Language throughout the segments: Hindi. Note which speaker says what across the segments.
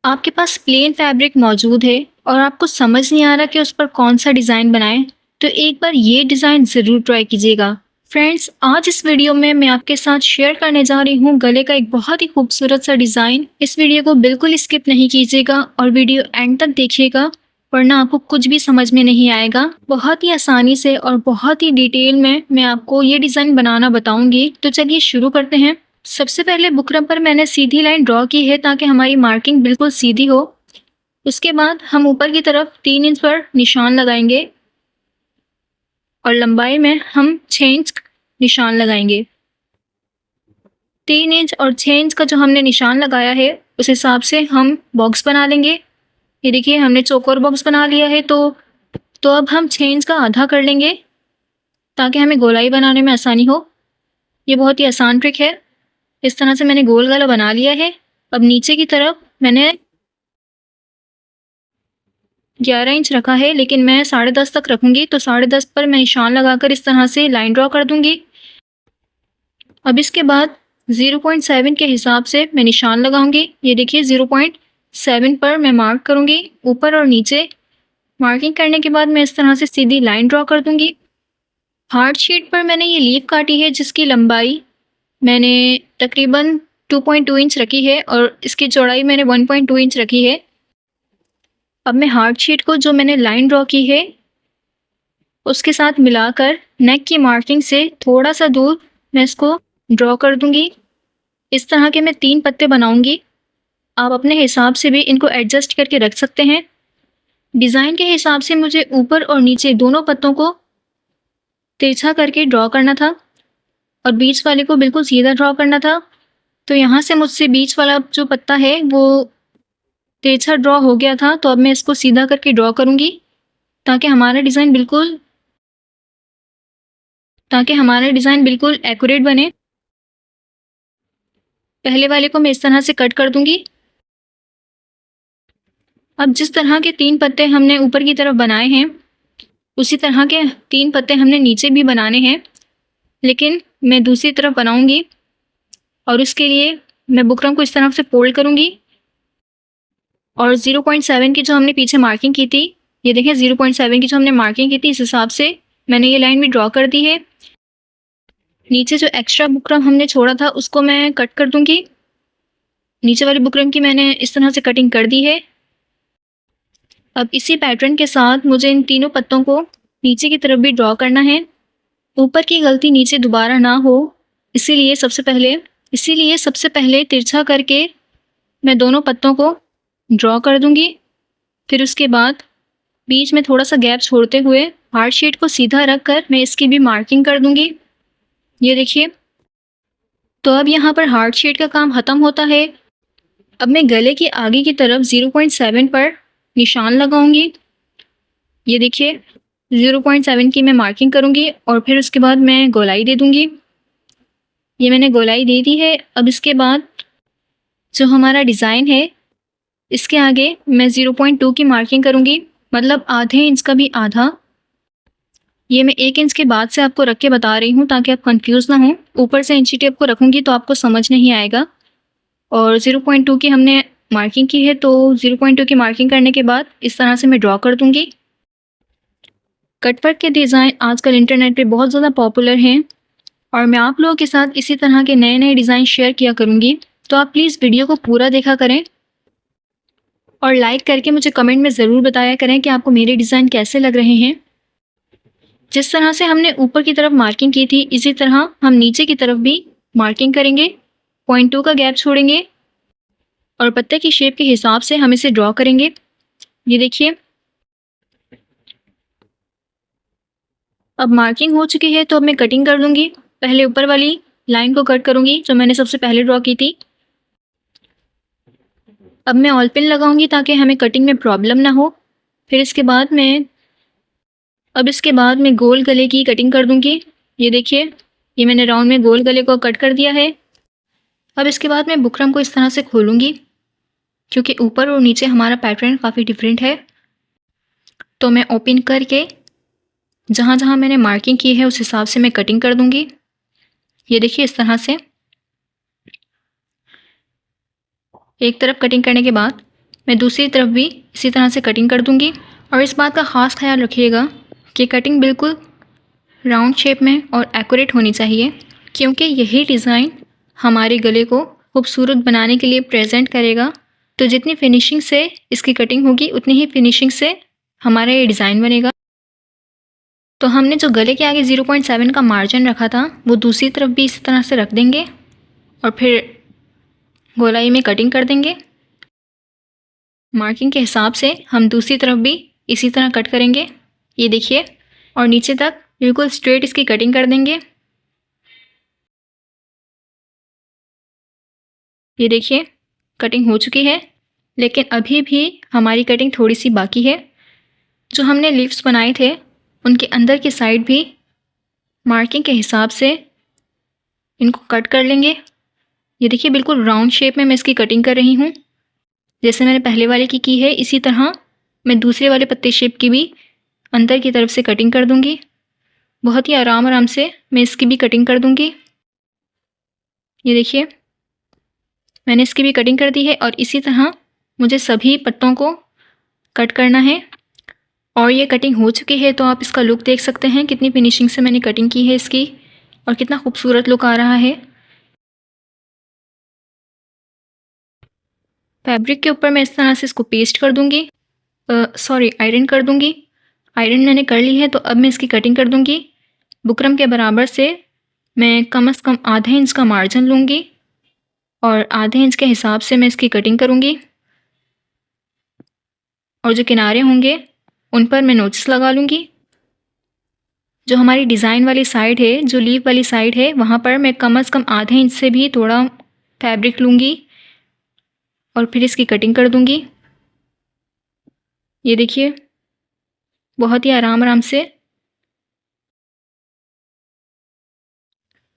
Speaker 1: आपके पास प्लेन फैब्रिक मौजूद है और आपको समझ नहीं आ रहा कि उस पर कौन सा डिज़ाइन बनाएं, तो एक बार ये डिज़ाइन ज़रूर ट्राई कीजिएगा। फ्रेंड्स, आज इस वीडियो में मैं आपके साथ शेयर करने जा रही हूँ गले का एक बहुत ही खूबसूरत सा डिज़ाइन। इस वीडियो को बिल्कुल स्किप नहीं कीजिएगा और वीडियो एंड तक देखिएगा, वरना आपको कुछ भी समझ में नहीं आएगा। बहुत ही आसानी से और बहुत ही डिटेल में मैं आपको ये डिज़ाइन बनाना बताऊंगी। तो चलिए शुरू करते हैं। सबसे पहले बुकरम पर मैंने सीधी लाइन ड्रॉ की है ताकि हमारी मार्किंग बिल्कुल सीधी हो। उसके बाद हम ऊपर की तरफ 3 इंच पर निशान लगाएंगे और लंबाई में हम 6 इंच निशान लगाएंगे। 3 इंच और 6 इंच का जो हमने निशान लगाया है उस हिसाब से हम बॉक्स बना लेंगे। ये देखिए हमने चौकोर बॉक्स बना लिया है। तो अब हम 6 इंच का आधा कर लेंगे ताकि हमें गोलाई बनाने में आसानी हो। ये बहुत ही आसान ट्रिक है। इस तरह से मैंने गोल गला बना लिया है। अब नीचे की तरफ मैंने 11 इंच रखा है, लेकिन मैं 10.5 तक रखूंगी। तो 10.5 पर मैं निशान लगाकर इस तरह से लाइन ड्रॉ कर दूंगी। अब इसके बाद 0.7 के हिसाब से मैं निशान लगाऊंगी। ये देखिए 0.7 पर मैं मार्क करूंगी। ऊपर और नीचे मार्किंग करने के बाद मैं इस तरह से सीधी लाइन ड्रॉ कर दूंगी। हार्ड शीट पर मैंने ये लीफ काटी है जिसकी लंबाई मैंने तकरीबन 2.2 इंच रखी है और इसकी चौड़ाई मैंने 1.2 इंच रखी है। अब मैं हार्ड शीट को जो मैंने लाइन ड्रॉ की है उसके साथ मिलाकर नेक की मार्किंग से थोड़ा सा दूर मैं इसको ड्रॉ कर दूंगी। इस तरह के मैं 3 पत्ते बनाऊंगी। आप अपने हिसाब से भी इनको एडजस्ट करके रख सकते हैं। डिज़ाइन के हिसाब से मुझे ऊपर और नीचे दोनों पत्तों को तिरछा करके ड्रॉ करना था और बीच वाले को बिल्कुल सीधा ड्रॉ करना था। तो यहाँ से मुझसे बीच वाला जो पत्ता है वो तिरछा ड्रॉ हो गया था। तो अब मैं इसको सीधा करके ड्रॉ करूँगी ताकि हमारा डिज़ाइन बिल्कुल एक्यूरेट बने। पहले वाले को मैं इस तरह से कट कर दूंगी। अब जिस तरह के 3 पत्ते हमने ऊपर की तरफ बनाए हैं उसी तरह के 3 पत्ते हमने नीचे भी बनाने हैं, लेकिन मैं दूसरी तरफ बनाऊंगी। और उसके लिए मैं बुकरम को इस तरह से फोल्ड करूंगी और 0.7 की जो हमने पीछे मार्किंग की थी, ये देखें 0.7 की जो हमने मार्किंग की थी इस हिसाब से मैंने ये लाइन भी ड्रॉ कर दी है। नीचे जो एक्स्ट्रा बुकरम हमने छोड़ा था उसको मैं कट कर दूंगी। नीचे वाली बुकरम की मैंने इस तरह से कटिंग कर दी है। अब इसी पैटर्न के साथ मुझे इन तीनों पत्तों को नीचे की तरफ भी ड्रॉ करना है। ऊपर की गलती नीचे दोबारा ना हो, इसीलिए सबसे पहले तिरछा करके मैं दोनों पत्तों को ड्रॉ कर दूंगी। फिर उसके बाद बीच में थोड़ा सा गैप छोड़ते हुए हार्ड शीट को सीधा रख कर मैं इसकी भी मार्किंग कर दूंगी। ये देखिए, तो अब यहाँ पर हार्ड शीट का काम ख़त्म होता है। अब मैं गले की आगे की तरफ 0.7 पर निशान लगाऊंगी। ये देखिए 0.7 की मैं मार्किंग करूंगी और फिर उसके बाद मैं गोलाई दे दूंगी। ये मैंने गोलाई दे दी है। अब इसके बाद जो हमारा डिज़ाइन है इसके आगे मैं 0.2 की मार्किंग करूंगी, मतलब आधे इंच का भी आधा। ये मैं 1 इंच के बाद से आपको रख के बता रही हूँ ताकि आप कंफ्यूज ना हो। ऊपर से इंची टेप को रखूंगी तो आपको समझ नहीं आएगा। और 0.2 की हमने मार्किंग की है, तो 0.2 की मार्किंग करने के बाद इस तरह से मैं ड्रॉ कर दूंगी। कटवर्क के डिज़ाइन आजकल इंटरनेट पे बहुत ज़्यादा पॉपुलर हैं और मैं आप लोगों के साथ इसी तरह के नए नए डिज़ाइन शेयर किया करूँगी। तो आप प्लीज़ वीडियो को पूरा देखा करें और लाइक करके मुझे कमेंट में ज़रूर बताया करें कि आपको मेरे डिज़ाइन कैसे लग रहे हैं। जिस तरह से हमने ऊपर की तरफ मार्किंग की थी इसी तरह हम नीचे की तरफ भी मार्किंग करेंगे। 0.2 का गैप छोड़ेंगे और पत्ते की शेप के हिसाब से हम इसे ड्रॉ करेंगे। ये देखिए, अब मार्किंग हो चुकी है तो अब मैं कटिंग कर लूँगी। पहले ऊपर वाली लाइन को कट करूँगी जो मैंने सबसे पहले ड्रॉ की थी। अब मैं ऑल पिन लगाऊंगी ताकि हमें कटिंग में प्रॉब्लम ना हो। फिर इसके बाद मैं गोल गले की कटिंग कर दूँगी। ये देखिए, ये मैंने राउंड में गोल गले को कट कर दिया है। अब इसके बाद मैं बुकरम को इस तरह से खोलूँगी क्योंकि ऊपर और नीचे हमारा पैटर्न काफ़ी डिफरेंट है। तो मैं ओपन करके जहाँ जहाँ मैंने मार्किंग की है उस हिसाब से मैं कटिंग कर दूँगी। ये देखिए, इस तरह से एक तरफ कटिंग करने के बाद मैं दूसरी तरफ भी इसी तरह से कटिंग कर दूँगी। और इस बात का ख़ास ख्याल रखिएगा कि कटिंग बिल्कुल राउंड शेप में और एक्यूरेट होनी चाहिए, क्योंकि यही डिज़ाइन हमारे गले को खूबसूरत बनाने के लिए प्रेजेंट करेगा। तो जितनी फिनिशिंग से इसकी कटिंग होगी उतनी ही फिनिशिंग से हमारा ये डिज़ाइन बनेगा। तो हमने जो गले के आगे 0.7 का मार्जिन रखा था वो दूसरी तरफ भी इसी तरह से रख देंगे और फिर गोलाई में कटिंग कर देंगे। मार्किंग के हिसाब से हम दूसरी तरफ भी इसी तरह कट करेंगे, ये देखिए, और नीचे तक बिल्कुल स्ट्रेट इसकी कटिंग कर देंगे। ये देखिए कटिंग हो चुकी है, लेकिन अभी भी हमारी कटिंग थोड़ी सी बाकी है। जो हमने लीव्स बनाए थे उनके अंदर की साइड भी मार्किंग के हिसाब से इनको कट कर लेंगे। ये देखिए बिल्कुल राउंड शेप में मैं इसकी कटिंग कर रही हूँ। जैसे मैंने पहले वाले की है इसी तरह मैं दूसरे वाले पत्ते शेप की भी अंदर की तरफ से कटिंग कर दूँगी। बहुत ही आराम आराम से मैं इसकी भी कटिंग कर दूँगी। ये देखिए मैंने इसकी भी कटिंग कर दी है और इसी तरह मुझे सभी पत्तों को कट करना है। और ये कटिंग हो चुकी है तो आप इसका लुक देख सकते हैं, कितनी फिनिशिंग से मैंने कटिंग की है इसकी और कितना खूबसूरत लुक आ रहा है। फैब्रिक के ऊपर मैं इस तरह से इसको पेस्ट कर दूँगी, सॉरी आयरन कर दूँगी। आयरन मैंने कर ली है तो अब मैं इसकी कटिंग कर दूँगी। बुकरम के बराबर से मैं कम से कम आधे इंच का मार्जिन लूँगी और आधे इंच के हिसाब से मैं इसकी कटिंग करूँगी। और जो किनारे होंगे उन पर मैं नोचिस लगा लूँगी। जो हमारी डिज़ाइन वाली साइड है, जो लीव वाली साइड है, वहाँ पर मैं कम से कम आधे इंच से भी थोड़ा फैब्रिक लूँगी और फिर इसकी कटिंग कर दूँगी। ये देखिए बहुत ही आराम आराम से,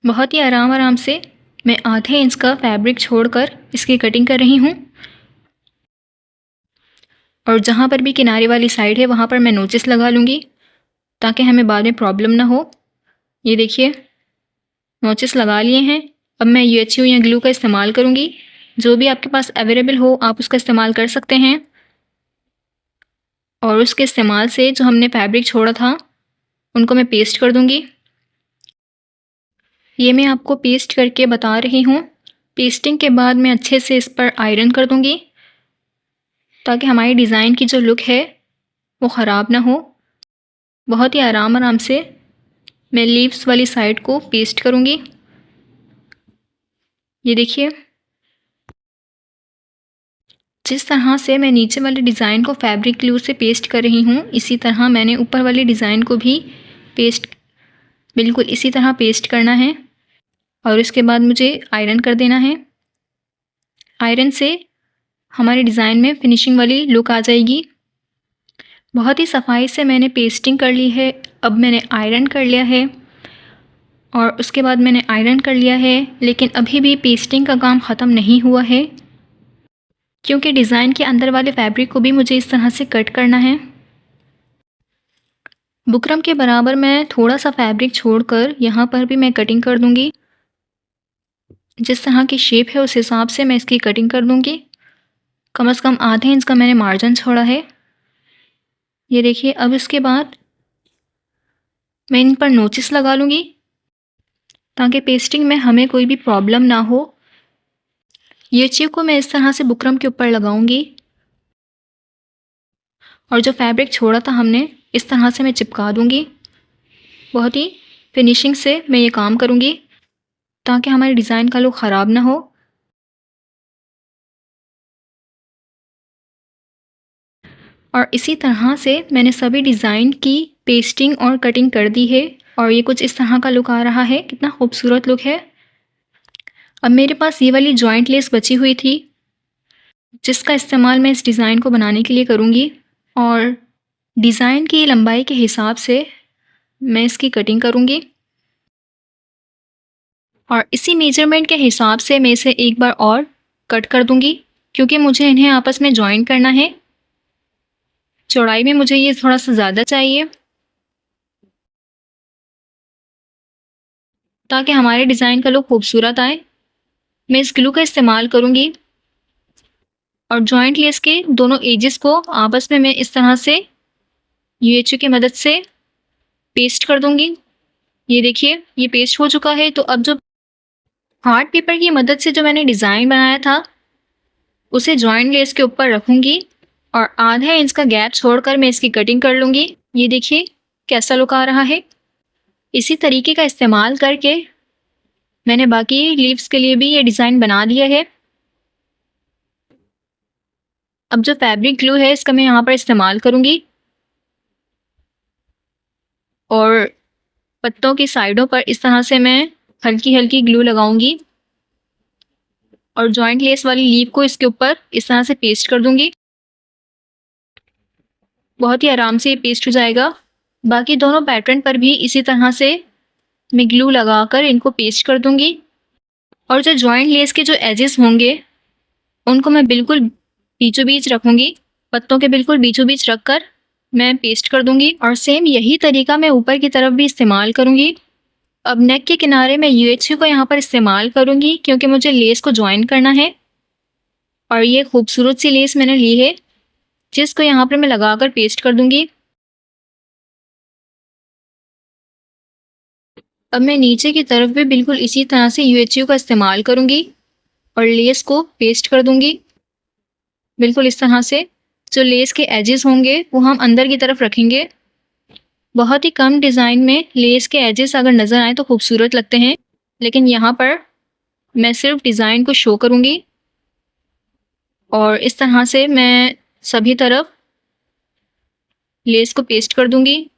Speaker 1: बहुत ही आराम आराम से मैं आधे इंच का फैब्रिक छोड़कर इसकी कटिंग कर रही हूँ। और जहाँ पर भी किनारे वाली साइड है वहाँ पर मैं नोचिस लगा लूँगी ताकि हमें बाद में प्रॉब्लम ना हो। ये देखिए नोचिस लगा लिए हैं। अब मैं UHU या ग्लू का इस्तेमाल करूँगी। जो भी आपके पास अवेलेबल हो आप उसका इस्तेमाल कर सकते हैं। और उसके इस्तेमाल से जो हमने फैब्रिक छोड़ा था उनको मैं पेस्ट कर दूँगी। ये मैं आपको पेस्ट करके बता रही हूँ। पेस्टिंग के बाद मैं अच्छे से इस पर आयरन कर दूँगी ताकि हमारी डिज़ाइन की जो लुक है वो ख़राब ना हो। बहुत ही आराम आराम से मैं लीव्स वाली साइड को पेस्ट करूँगी। ये देखिए जिस तरह से मैं नीचे वाले डिज़ाइन को फैब्रिक ग्लू से पेस्ट कर रही हूँ इसी तरह मैंने ऊपर वाले डिज़ाइन को भी पेस्ट, बिल्कुल इसी तरह पेस्ट करना है। और इसके बाद मुझे आयरन कर देना है। आयरन से हमारे डिज़ाइन में फिनिशिंग वाली लुक आ जाएगी। बहुत ही सफाई से मैंने पेस्टिंग कर ली है। अब मैंने आयरन कर लिया है और उसके बाद मैंने आयरन कर लिया है, लेकिन अभी भी पेस्टिंग का काम ख़त्म नहीं हुआ है क्योंकि डिज़ाइन के अंदर वाले फैब्रिक को भी मुझे इस तरह से कट करना है। बुकरम के बराबर मैं थोड़ा सा फैब्रिक छोड़कर यहाँ पर भी मैं कटिंग कर दूँगी। जिस तरह की शेप है उस हिसाब से मैं इसकी कटिंग कर दूँगी। कम से कम आधे इंच का मैंने मार्जिन छोड़ा है। ये देखिए अब इसके बाद मैं इन पर नोचिस लगा लूँगी ताकि पेस्टिंग में हमें कोई भी प्रॉब्लम ना हो। ये चीज़ को मैं इस तरह से बुकरम के ऊपर लगाऊंगी और जो फैब्रिक छोड़ा था हमने इस तरह से मैं चिपका दूंगी। बहुत ही फिनिशिंग से मैं ये काम करूंगी ताकि हमारे डिज़ाइन का लुक ख़राब ना हो। और इसी तरह से मैंने सभी डिज़ाइन की पेस्टिंग और कटिंग कर दी है और ये कुछ इस तरह का लुक आ रहा है। कितना खूबसूरत लुक है। अब मेरे पास ये वाली जॉइंट लेस बची हुई थी जिसका इस्तेमाल मैं इस डिज़ाइन को बनाने के लिए करूँगी और डिज़ाइन की लंबाई के हिसाब से मैं इसकी कटिंग करूँगी और इसी मेजरमेंट के हिसाब से मैं इसे एक बार और कट कर दूँगी क्योंकि मुझे इन्हें आपस में जॉइन करना है। चौड़ाई में मुझे ये थोड़ा सा ज़्यादा चाहिए ताकि हमारे डिज़ाइन का लुक खूबसूरत आए। मैं इस ग्लू का इस्तेमाल करूँगी और जॉइंट लेस के दोनों एजेस को आपस में मैं इस तरह से UHU की मदद से पेस्ट कर दूंगी। ये देखिए ये पेस्ट हो चुका है। तो अब जो हार्ड पेपर की मदद से जो मैंने डिज़ाइन बनाया था उसे जॉइंट लेस के ऊपर रखूंगी और आधा इंच का गैप छोड़कर मैं इसकी कटिंग कर लूँगी। ये देखिए कैसा लुक आ रहा है। इसी तरीके का इस्तेमाल करके मैंने बाकी लीव्स के लिए भी ये डिज़ाइन बना दिया है। अब जो फैब्रिक ग्लू है इसका मैं यहाँ पर इस्तेमाल करूँगी और पत्तों की साइडों पर इस तरह से मैं हल्की हल्की ग्लू लगाऊंगी और जॉइंट लेस वाली लीव को इसके ऊपर इस तरह से पेस्ट कर दूंगी। बहुत ही आराम से ये पेस्ट हो जाएगा। बाकी दोनों पैटर्न पर भी इसी तरह से मैं ग्लू लगाकर इनको पेस्ट कर दूंगी और जो जॉइंट लेस के जो एजेस होंगे उनको मैं बिल्कुल बीचों बीच रखूंगी। पत्तों के बिल्कुल बीचों बीच रखकर मैं पेस्ट कर दूंगी और सेम यही तरीका मैं ऊपर की तरफ भी इस्तेमाल करूंगी। अब नेक के किनारे मैं UHU को यहाँ पर इस्तेमाल करूंगी क्योंकि मुझे लेस को ज्वाइन करना है और ये खूबसूरत सी लेस मैंने ली है जिसको यहाँ पर मैं लगाकर पेस्ट कर दूंगी। अब मैं नीचे की तरफ भी बिल्कुल इसी तरह से UHU का इस्तेमाल करूंगी और लेस को पेस्ट कर दूंगी बिल्कुल इस तरह से। जो लेस के एजेस होंगे वो हम अंदर की तरफ रखेंगे। बहुत ही कम डिज़ाइन में लेस के एजेस अगर नज़र आए तो खूबसूरत लगते हैं, लेकिन यहाँ पर मैं सिर्फ डिज़ाइन को शो करूँगी और इस तरह से मैं सभी तरफ लेस को पेस्ट कर दूँगी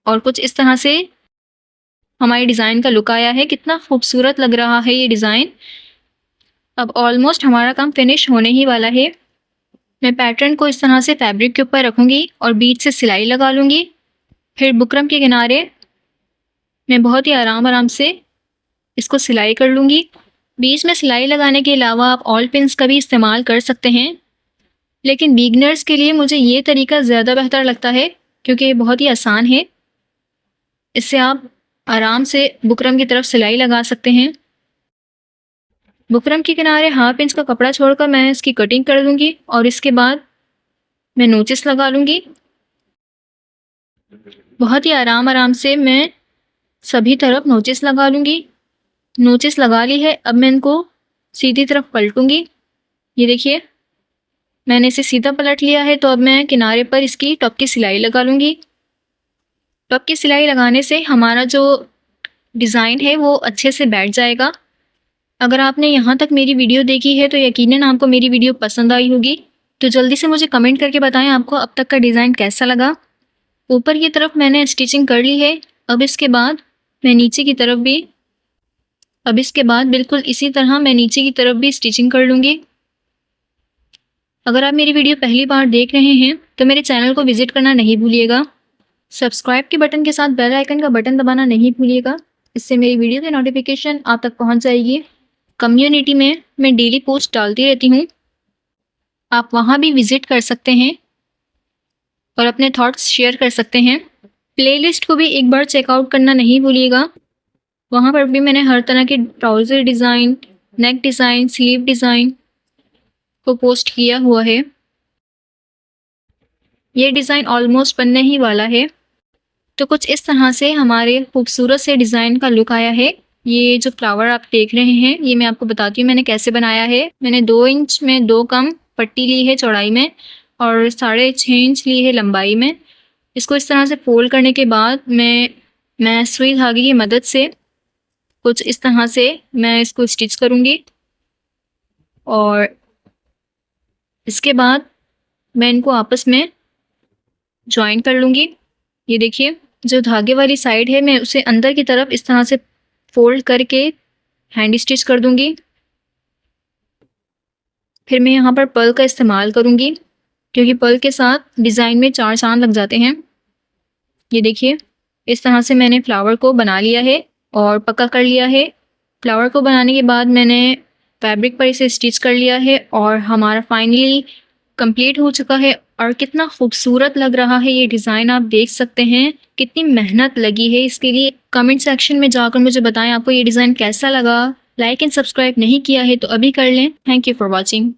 Speaker 1: और कुछ इस तरह से हमारे डिज़ाइन का लुक आया है। कितना खूबसूरत लग रहा है ये डिज़ाइन। अब ऑलमोस्ट हमारा काम फिनिश होने ही वाला है। मैं पैटर्न को इस तरह से फैब्रिक के ऊपर रखूँगी और बीच से सिलाई लगा लूँगी। फिर बुकरम के किनारे मैं बहुत ही आराम से इसको सिलाई कर लूँगी। बीच में सिलाई लगाने के अलावा आप ऑल पिन्स का भी इस्तेमाल कर सकते हैं, लेकिन बिगनर्स के लिए मुझे ये तरीका ज़्यादा बेहतर लगता है क्योंकि ये बहुत ही आसान है। इससे आप आराम से बुकरम की तरफ सिलाई लगा सकते हैं। बुकरम के किनारे हाफ इंच का कपड़ा छोड़कर मैं इसकी कटिंग कर दूंगी और इसके बाद मैं नोचिस लगा लूँगी। बहुत ही आराम से मैं सभी तरफ नोचिस लगा लूँगी। नोचिस लगा ली है। अब मैं इनको सीधी तरफ पलटूँगी। ये देखिए मैंने इसे सीधा पलट लिया है। तो अब मैं किनारे पर इसकी टॉप की सिलाई लगा लूँगी। टॉप की सिलाई लगाने से हमारा जो डिज़ाइन है वो अच्छे से बैठ जाएगा। अगर आपने यहाँ तक मेरी वीडियो देखी है तो यकीनन आपको मेरी वीडियो पसंद आई होगी। तो जल्दी से मुझे कमेंट करके बताएं आपको अब तक का डिज़ाइन कैसा लगा। ऊपर की तरफ मैंने स्टिचिंग कर ली है। अब इसके बाद मैं नीचे की तरफ भी बिल्कुल इसी तरह मैं नीचे की तरफ भी स्टिचिंग कर लूँगी। अगर आप मेरी वीडियो पहली बार देख रहे हैं तो मेरे चैनल को विज़िट करना नहीं भूलिएगा। सब्सक्राइब के बटन के साथ बेल आइकन का बटन दबाना नहीं भूलिएगा। इससे मेरी वीडियो की नोटिफिकेशन आप तक पहुँच जाएगी। कम्युनिटी में मैं डेली पोस्ट डालती रहती हूँ, आप वहाँ भी विज़िट कर सकते हैं और अपने थॉट्स शेयर कर सकते हैं। प्लेलिस्ट को भी एक बार चेकआउट करना नहीं भूलिएगा। वहाँ पर भी मैंने हर तरह के ट्राउज़र डिज़ाइन, नेक डिज़ाइन, स्लीव डिज़ाइन को पोस्ट किया हुआ है। ये डिज़ाइन ऑलमोस्ट बनने ही वाला है। तो कुछ इस तरह से हमारे खूबसूरत से डिज़ाइन का लुक आया है। ये जो फ्लावर आप देख रहे हैं ये मैं आपको बताती हूँ मैंने कैसे बनाया है। मैंने 2 इंच में 2 कम पट्टी ली है चौड़ाई में और 6.5 इंच ली है लंबाई में। इसको इस तरह से फोल्ड करने के बाद मैं सुई धागे की मदद से कुछ इस तरह से मैं इसको स्टिच करूँगी और इसके बाद मैं इनको आपस में जॉइन कर लूँगी। ये देखिए जो धागे वाली साइड है मैं उसे अंदर की तरफ इस तरह से फोल्ड करके हैंड स्टिच कर दूंगी। फिर मैं यहाँ पर पर्ल का इस्तेमाल करूँगी क्योंकि पर्ल के साथ डिज़ाइन में 4 चांद लग जाते हैं। ये देखिए इस तरह से मैंने फ्लावर को बना लिया है और पक्का कर लिया है। फ्लावर को बनाने के बाद मैंने फैब्रिक पर इसे स्टिच कर लिया है और हमारा फाइनली कंप्लीट हो चुका है। और कितना खूबसूरत लग रहा है ये डिज़ाइन, आप देख सकते हैं कितनी मेहनत लगी है इसके लिए। कमेंट सेक्शन में जाकर मुझे बताएं आपको ये डिज़ाइन कैसा लगा। लाइक एंड सब्सक्राइब नहीं किया है तो अभी कर लें। Thank you for watching.